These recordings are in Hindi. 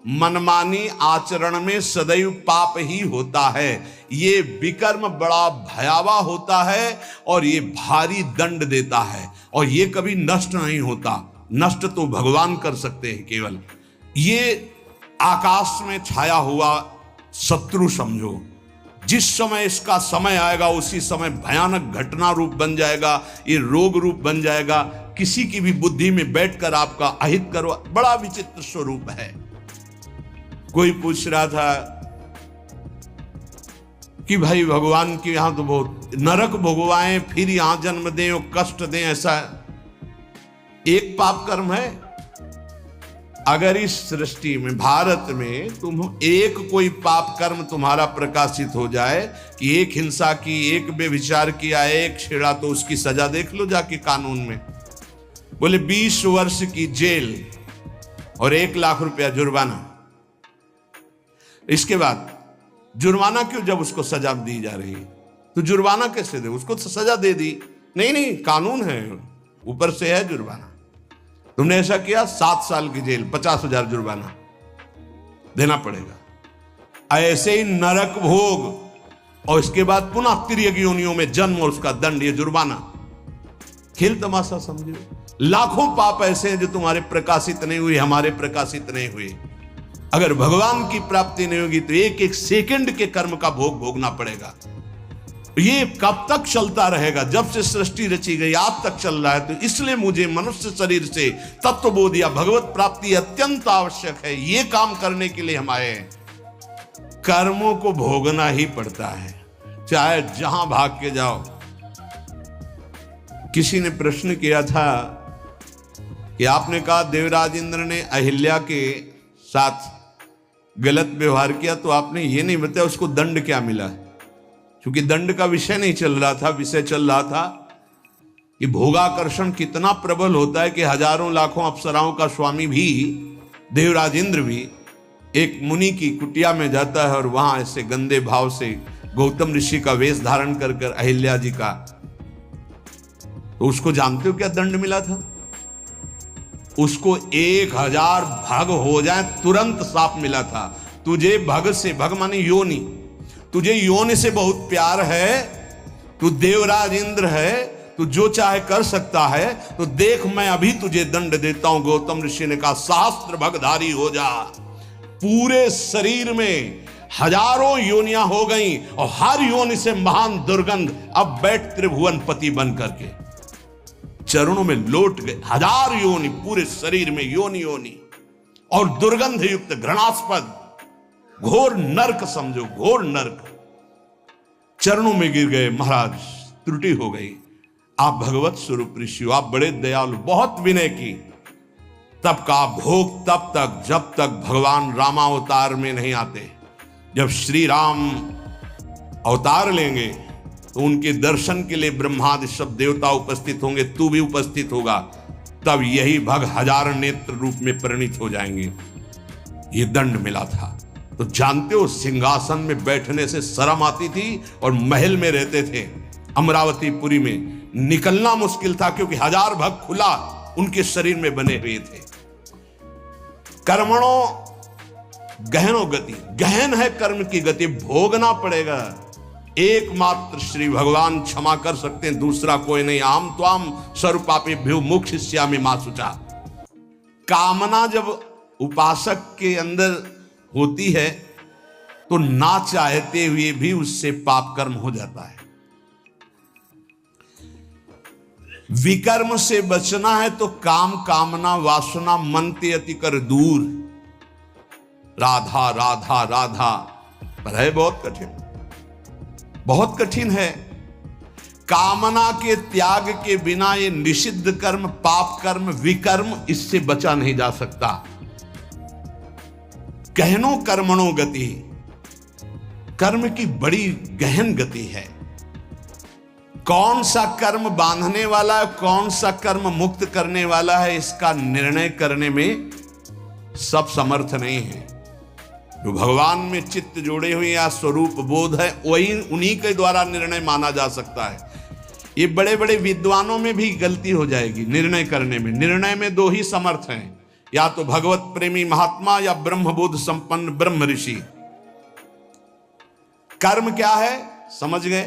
मनमानी आचरण में सदैव पाप ही होता है। ये विकर्म बड़ा भयावह होता है और ये भारी दंड देता है, और ये कभी नष्ट नहीं होता। नष्ट तो भगवान कर सकते हैं केवल। ये आकाश में छाया हुआ शत्रु समझो, जिस समय इसका समय आएगा उसी समय भयानक घटना रूप बन जाएगा, ये रोग रूप बन जाएगा। किसी की भी बुद्धि में बैठकर आपका अहित करो, बड़ा विचित्र स्वरूप है। कोई पूछ रहा था कि भाई भगवान की यहां तो बहुत नरक भोगवाएं, फिर यहां जन्म दें और कष्ट दें, ऐसा एक पाप कर्म है? अगर इस सृष्टि में, भारत में तुम एक कोई पाप कर्म तुम्हारा प्रकाशित हो जाए कि एक हिंसा की, एक बेविचार किया, एक छेड़ा, तो उसकी सजा देख लो जाके कानून में। बोले 20 वर्ष की जेल और 1 लाख रुपया जुर्माना। इसके बाद जुर्माना क्यों, जब उसको सजा दी जा रही है तो जुर्माना कैसे दे? उसको तो सजा दे दी। नहीं, कानून है, ऊपर से है जुर्माना। तुमने ऐसा किया, 7 साल की जेल, 50,000 जुर्माना देना पड़ेगा। ऐसे ही नरक भोग और इसके बाद पुनः तिर्यक योनियों में जन्म और उसका दंड, ये जुर्माना। खेल तमाशा समझो। लाखों पाप ऐसे हैं जो तुम्हारे प्रकाशित नहीं हुए, हमारे प्रकाशित नहीं हुए। अगर भगवान की प्राप्ति नहीं होगी तो एक एक सेकंड के कर्म का भोग भोगना पड़ेगा। ये कब तक चलता रहेगा? जब से सृष्टि रची गई आज तक चल रहा है। तो इसलिए मुझे मनुष्य शरीर से तत्वबोध या भगवत प्राप्ति अत्यंत आवश्यक है। ये काम करने के लिए हम आए हैं। कर्मों को भोगना ही पड़ता है, चाहे जहां भाग के जाओ। किसी ने प्रश्न किया था कि आपने कहा देवराज इंद्र ने अहिल्या के साथ गलत व्यवहार किया, तो आपने ये नहीं बताया उसको दंड क्या मिला। क्योंकि दंड का विषय नहीं चल रहा था, विषय चल रहा था कि भोगाकर्षण कितना प्रबल होता है कि हजारों लाखों अप्सराओं का स्वामी भी, देवराज इंद्र भी, एक मुनि की कुटिया में जाता है और वहां ऐसे गंदे भाव से गौतम ऋषि का वेश धारण कर कर अहिल्या जी का, तो उसको जानते हो क्या दंड मिला था? उसको 1000 भग हो जाए तुरंत साफ मिला था। तुझे भग से, भग माने योनि, तुझे योनि से बहुत प्यार है, तू देवराज इंद्र है, तू जो चाहे कर सकता है, तो देख मैं अभी तुझे दंड देता हूं। गौतम ऋषि ने कहा सहस्त्र भगधारी हो जा। पूरे शरीर में हजारों योनियां हो गई और हर योनि से महान दुर्गंध, अब बैठ त्रिभुवन पति बन करके चरणों में लौट गए। 1000 योनि पूरे शरीर में, योनि योनि और दुर्गंध युक्त घृणास्पद घोर नर्क समझो, घोर नर्क। चरणों में गिर गए, महाराज त्रुटि हो गई, आप भगवत स्वरूप ऋषि हो, आप बड़े दयालु, बहुत विनय की। तब का भोग तब तक जब तक भगवान रामावतार में नहीं आते। जब श्री राम अवतार लेंगे तो उनके दर्शन के लिए ब्रह्मादि सब देवता उपस्थित होंगे, तू भी उपस्थित होगा, तब यही भग 1000 नेत्र रूप में परिणित हो जाएंगे। ये दंड मिला था। तो जानते हो सिंहासन में बैठने से शर्म आती थी और महल में रहते थे अमरावतीपुरी में, निकलना मुश्किल था क्योंकि 1000 भग खुला उनके शरीर में बने हुए थे। कर्मणों गहनो गति, गहन है कर्म की गति, भोगना पड़ेगा। एकमात्र श्री भगवान क्षमा कर सकते हैं, दूसरा कोई नहीं। आम त्वाम सर्वपापेभ्यो मोक्षयिष्यामि मा शुचा। कामना जब उपासक के अंदर होती है तो ना चाहते हुए भी उससे पाप कर्म हो जाता है। विकर्म से बचना है तो काम, कामना, वासना मन ते अति कर दूर। राधा राधा राधा, पर है बहुत कठिन, बहुत कठिन है। कामना के त्याग के बिना ये निषिद्ध कर्म, पाप कर्म, विकर्म, इससे बचा नहीं जा सकता। गहनो कर्मणो गति, कर्म की बड़ी गहन गति है। कौन सा कर्म बांधने वाला है, कौन सा कर्म मुक्त करने वाला है, इसका निर्णय करने में सब समर्थ नहीं है। जो भगवान में चित्त जोड़े हुए या स्वरूप बोध है, वही उन्हीं के द्वारा निर्णय माना जा सकता है। ये बड़े बड़े विद्वानों में भी गलती हो जाएगी निर्णय करने में। निर्णय में 2 ही समर्थ हैं, या तो भगवत प्रेमी महात्मा या ब्रह्मबोध संपन्न ब्रह्म ऋषि। कर्म क्या है समझ गए?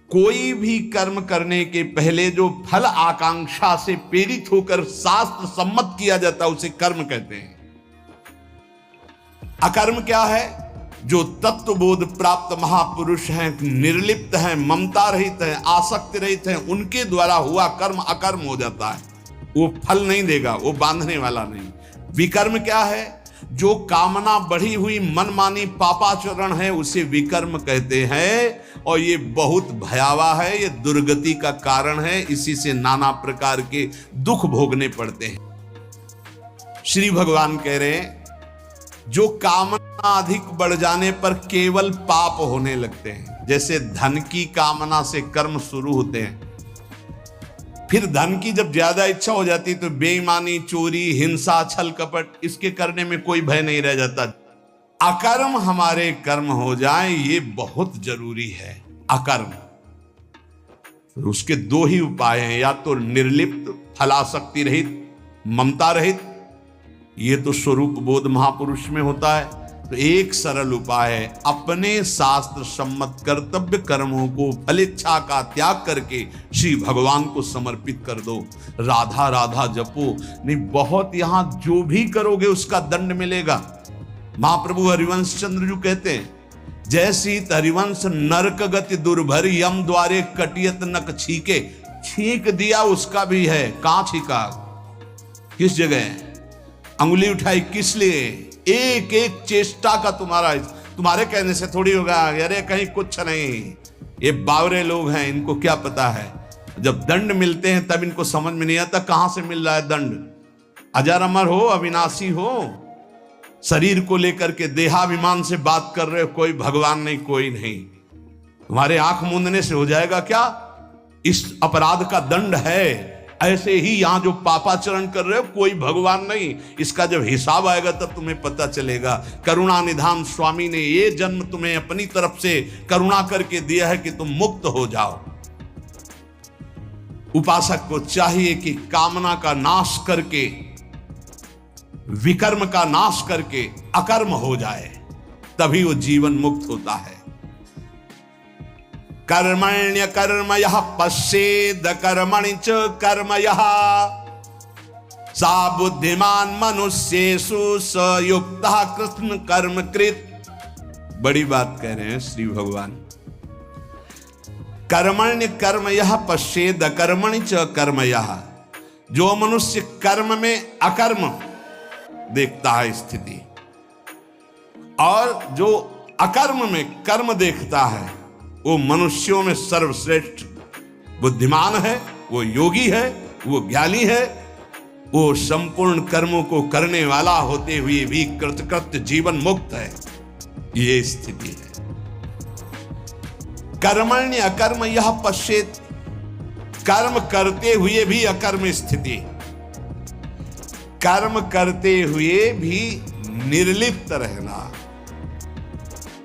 कोई भी कर्म करने के पहले जो फल आकांक्षा से प्रेरित होकर शास्त्र सम्मत किया जाता है उसे कर्म कहते हैं। अकर्म क्या है? जो तत्वबोध प्राप्त महापुरुष हैं, निर्लिप्त हैं, ममता रहित हैं, आसक्ति रहित हैं, उनके द्वारा हुआ कर्म अकर्म हो जाता है। वो फल नहीं देगा, वो बांधने वाला नहीं। विकर्म क्या है? जो कामना बढ़ी हुई मनमानी पापाचरण है उसे विकर्म कहते हैं, और ये बहुत भयावह है, ये दुर्गति का कारण है। इसी से नाना प्रकार के दुख भोगने पड़ते हैं। श्री भगवान कह रहे हैं जो कामना अधिक बढ़ जाने पर केवल पाप होने लगते हैं। जैसे धन की कामना से कर्म शुरू होते हैं, फिर धन की जब ज्यादा इच्छा हो जाती तो बेईमानी, चोरी, हिंसा, छल कपट, इसके करने में कोई भय नहीं रह जाता। अकर्म हमारे कर्म हो जाए ये बहुत जरूरी है। अकर्म तो उसके दो ही उपाय हैं, या तो निर्लिप्त, फलासक्ति रहित, ममता रहित, ये तो स्वरूप बोध महापुरुष में होता है। तो एक सरल उपाय है, अपने शास्त्र सम्मत कर्तव्य कर्मों को फलेच्छा का त्याग करके श्री भगवान को समर्पित कर दो। राधा राधा जपो, नहीं बहुत यहां जो भी करोगे उसका दंड मिलेगा। महाप्रभु हरिवंश चंद्र जी कहते हैं, जैसी हरिवंश नरक गति दुर्भर, यम द्वारे कटियत नक छीके। छींक दिया उसका भी है, कहां छीका, किस जगह, अंगुली उठाई किस लिए? एक एक चेष्टा का तुम्हारे कहने से थोड़ी होगा। अरे कहीं कुछ नहीं, ये बावरे लोग हैं, इनको क्या पता है। जब दंड मिलते हैं तब इनको समझ में नहीं आता कहां से मिल रहा है दंड। अजर अमर हो, अविनाशी हो, शरीर को लेकर के देहाभिमान से बात कर रहे हो, कोई भगवान नहीं, कोई नहीं। तुम्हारे आंख मूंदने से हो जाएगा क्या? इस अपराध का दंड है। ऐसे ही यहां जो पापाचरण कर रहे हो, कोई भगवान नहीं। इसका जब हिसाब आएगा तब तुम्हें पता चलेगा। करुणा निधान स्वामी ने ये जन्म तुम्हें अपनी तरफ से करुणा करके दिया है कि तुम मुक्त हो जाओ। उपासक को चाहिए कि कामना का नाश करके, विकर्म का नाश करके अकर्म हो जाए, तभी वो जीवन मुक्त होता है। कर्मण्य कर्म यः पश्येद कर्मणि च कर्म यः, सा बुद्धिमान मनुष्येषु स युक्तः कृष्ण कर्म कृत। बड़ी बात कह रहे हैं श्री भगवान। कर्मण्य कर्म यः पश्येद कर्मणि च कर्म यः, जो मनुष्य कर्म में अकर्म देखता है स्थिति, और जो अकर्म में कर्म देखता है, वो मनुष्यों में सर्वश्रेष्ठ बुद्धिमान है, वो योगी है, वो ज्ञानी है, वो संपूर्ण कर्मों को करने वाला होते हुए भी कृतकृत्य जीवन मुक्त है। ये स्थिति है। कर्मण्य अकर्म यह पश्येत, कर्म करते हुए भी अकर्म स्थिति, कर्म करते हुए भी निर्लिप्त रहना।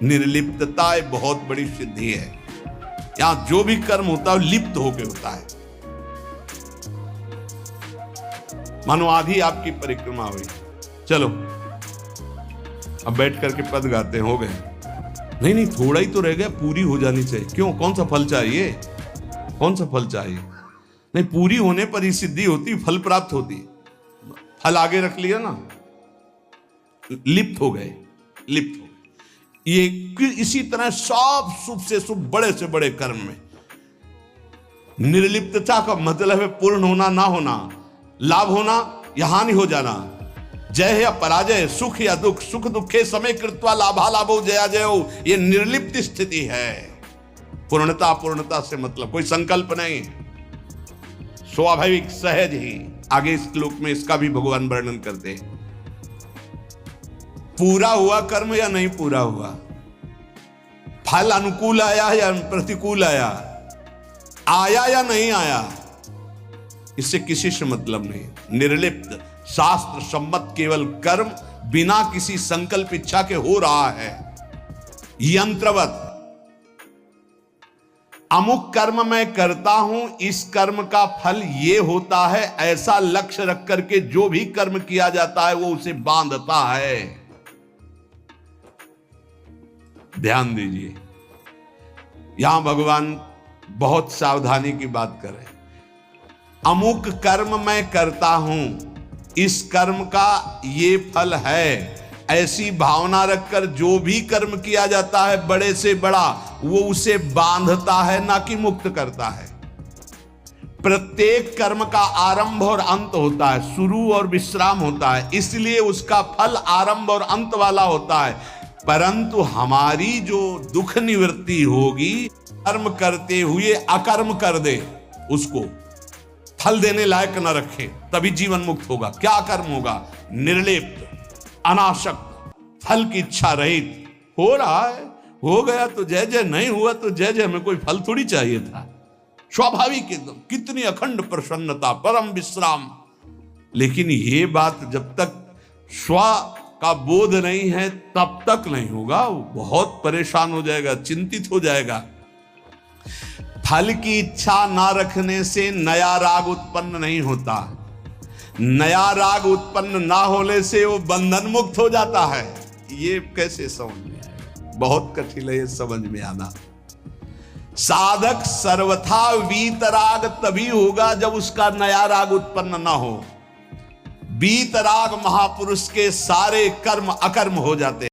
निर्लिप्तता एक बहुत बड़ी सिद्धि है। यहां जो भी कर्म होता है लिप्त होकर होता है। मानो आधी आपकी परिक्रमा हुई, चलो अब बैठ करके पद गाते हैं, हो गए। नहीं नहीं, थोड़ा ही तो रह गया, पूरी हो जानी चाहिए। क्यों, कौन सा फल चाहिए, कौन सा फल चाहिए? नहीं, पूरी होने पर ही सिद्धि होती, फल प्राप्त होती। फल आगे रख लिया ना, लिप्त हो गए, लिप्त हो। ये इसी तरह सब शुभ से शुभ, बड़े से बड़े कर्म में निर्लिप्तता का मतलब है पूर्ण होना, ना होना, लाभ होना या हानि हो जाना, जय या पराजय, सुख या दुख, सुख दुखे समय कृत्वा लाभा लाभो जया जयो। ये निर्लिप्त स्थिति है। पूर्णता, पूर्णता से मतलब कोई संकल्प नहीं, स्वाभाविक सहज ही। आगे इस श्लोक में इसका भी भगवान वर्णन करते हैं। पूरा हुआ कर्म या नहीं पूरा हुआ, फल अनुकूल आया या प्रतिकूल आया, आया या नहीं आया, इससे किसी से मतलब नहीं। निर्लिप्त शास्त्र सम्मत केवल कर्म बिना किसी संकल्प इच्छा के हो रहा है। यंत्रवत अमुक कर्म मैं करता हूं, इस कर्म का फल ये होता है, ऐसा लक्ष्य रख करके जो भी कर्म किया जाता है वो उसे बांधता है। ध्यान दीजिए, यहां भगवान बहुत सावधानी की बात कर रहे हैं। अमुक कर्म मैं करता हूं, इस कर्म का ये फल है, ऐसी भावना रखकर जो भी कर्म किया जाता है बड़े से बड़ा, वो उसे बांधता है, ना कि मुक्त करता है। प्रत्येक कर्म का आरंभ और अंत होता है, शुरू और विश्राम होता है, इसलिए उसका फल आरंभ और अंत वाला होता है। परंतु हमारी जो दुख निवृत्ति होगी, कर्म करते हुए अकर्म कर दे, उसको फल देने लायक न रखे, तभी जीवन मुक्त होगा। क्या कर्म होगा? निर्लिप्त, अनासक्त, फल की इच्छा रहित। हो रहा है, हो गया तो जय जय, नहीं हुआ तो जय जय, हमें कोई फल थोड़ी चाहिए था। स्वाभाविक एकदम, कितनी अखंड प्रसन्नता, परम विश्राम। लेकिन ये बात जब तक स्व का बोध नहीं है तब तक नहीं होगा। वो बहुत परेशान हो जाएगा, चिंतित हो जाएगा। फल की इच्छा ना रखने से नया राग उत्पन्न नहीं होता, नया राग उत्पन्न ना होने से वो बंधन मुक्त हो जाता है। ये कैसे समझ में आए? बहुत कठिन है ये समझ में आना। साधक सर्वथा वीतराग तभी होगा जब उसका नया राग उत्पन्न ना हो। वीतराग महापुरुष के सारे कर्म अकर्म हो जाते हैं।